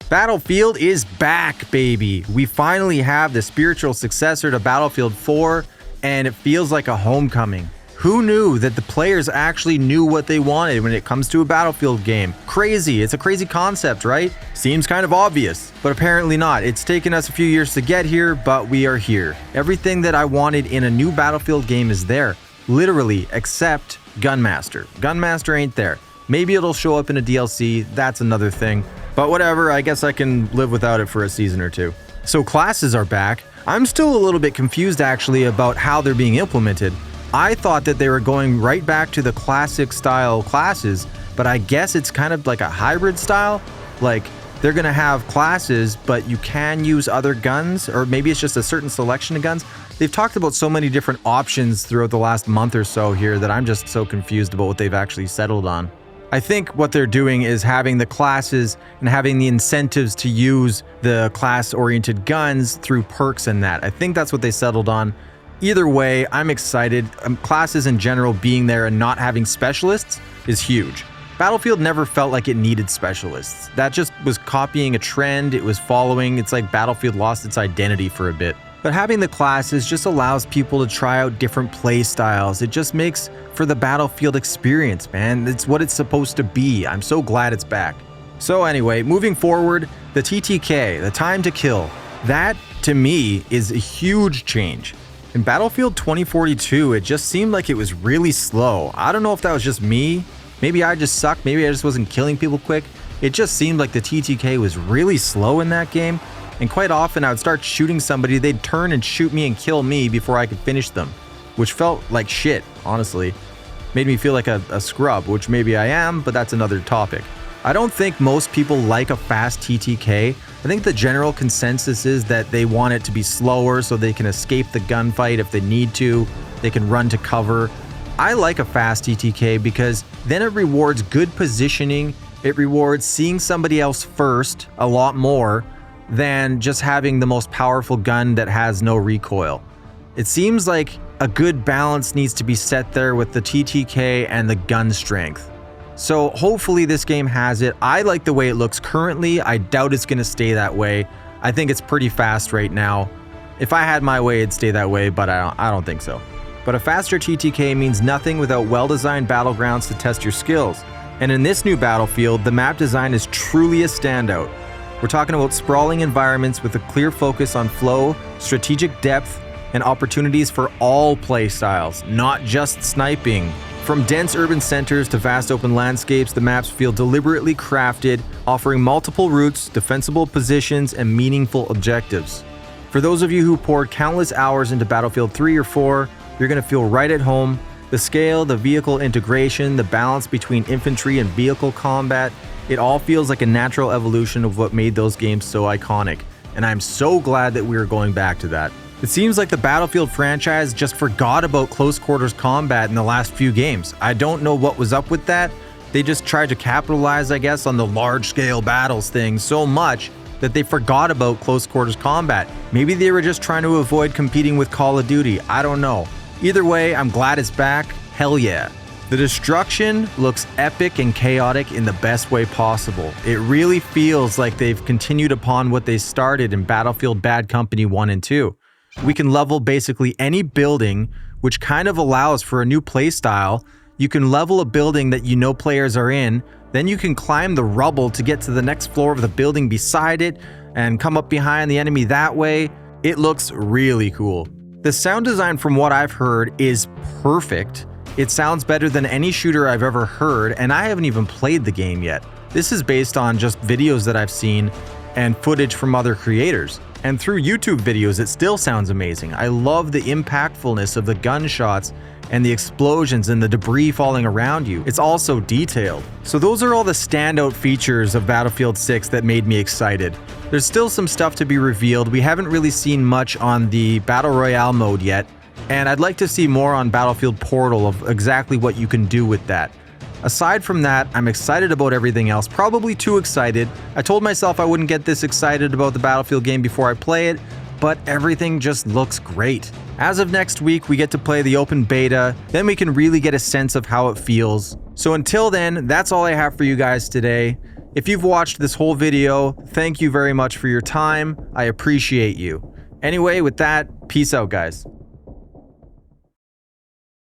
Battlefield is back, baby. We finally have the spiritual successor to Battlefield 4, and it feels like a homecoming. Who knew that the players actually knew what they wanted when it comes to a Battlefield game? Crazy. It's a crazy concept, right? Seems kind of obvious, but apparently not. It's taken us a few years to get here, but we are here. Everything that I wanted in a new Battlefield game is there. Literally, except Gunmaster. Gunmaster ain't there. Maybe it'll show up in a DLC, that's another thing. But whatever, I guess I can live without it for a season or two. So classes are back. I'm still a little bit confused actually about how they're being implemented. I thought that they were going right back to the classic style classes, but I guess it's kind of like a hybrid style. Like they're gonna have classes, but you can use other guns, or maybe it's just a certain selection of guns. They've talked about so many different options throughout the last month or so here that I'm just so confused about what they've actually settled on. I think what they're doing is having the classes and having the incentives to use the class-oriented guns through perks and that. I think that's what they settled on. Either way, I'm excited. Classes in general being there and not having specialists is huge. Battlefield never felt like it needed specialists. That just was copying a trend it was following. It's like Battlefield lost its identity for a bit. But having the classes just allows people to try out different play styles. It just makes for the Battlefield experience, man. It's what it's supposed to be. I'm so glad it's back. So anyway, moving forward, the TTK, the time to kill, that to me is a huge change. In Battlefield 2042, it just seemed like it was really slow. I don't know if that was just me. Maybe I just sucked. Maybe I just wasn't killing people quick. It just seemed like the TTK was really slow in that game. And quite often I would start shooting somebody, they'd turn and shoot me and kill me before I could finish them, which felt like shit, honestly. Made me feel like a scrub, which maybe I am, but that's another topic. I don't think most people like a fast TTK. I think the general consensus is that they want it to be slower so they can escape the gunfight if they need to. They can run to cover. I like a fast TTK because then it rewards good positioning. It rewards seeing somebody else first a lot more than just having the most powerful gun that has no recoil. It seems like a good balance needs to be set there with the TTK and the gun strength. So hopefully this game has it. I like the way it looks currently. I doubt it's gonna stay that way. I think it's pretty fast right now. If I had my way, it'd stay that way, but I don't think so. But a faster TTK means nothing without well-designed battlegrounds to test your skills. And in this new Battlefield, the map design is truly a standout. We're talking about sprawling environments with a clear focus on flow, strategic depth, and opportunities for all play styles, not just sniping. From dense urban centers to vast open landscapes, the maps feel deliberately crafted, offering multiple routes, defensible positions, and meaningful objectives. For those of you who poured countless hours into Battlefield 3 or 4, you're going to feel right at home. The scale, the vehicle integration, the balance between infantry and vehicle combat, it all feels like a natural evolution of what made those games so iconic, and I'm so glad that we are going back to that. It seems like the Battlefield franchise just forgot about close quarters combat in the last few games. I don't know what was up with that. They just tried to capitalize, I guess, on the large-scale battles thing so much that they forgot about close quarters combat. Maybe they were just trying to avoid competing with Call of Duty. I don't know. Either way, I'm glad it's back. Hell yeah. The destruction looks epic and chaotic in the best way possible. It really feels like they've continued upon what they started in Battlefield Bad Company 1 and 2. We can level basically any building, which kind of allows for a new playstyle. You can level a building that you know players are in, then you can climb the rubble to get to the next floor of the building beside it and come up behind the enemy that way. It looks really cool. The sound design from what I've heard is perfect. It sounds better than any shooter I've ever heard, and I haven't even played the game yet. This is based on just videos that I've seen and footage from other creators. And through YouTube videos, it still sounds amazing. I love the impactfulness of the gunshots and the explosions and the debris falling around you. It's all so detailed. So those are all the standout features of Battlefield 6 that made me excited. There's still some stuff to be revealed. We haven't really seen much on the Battle Royale mode yet, and I'd like to see more on Battlefield Portal of exactly what you can do with that. Aside from that, I'm excited about everything else, probably too excited. I told myself I wouldn't get this excited about the Battlefield game before I play it, but everything just looks great. As of next week, we get to play the open beta, then we can really get a sense of how it feels. So until then, that's all I have for you guys today. If you've watched this whole video, thank you very much for your time. I appreciate you. Anyway, with that, peace out, guys.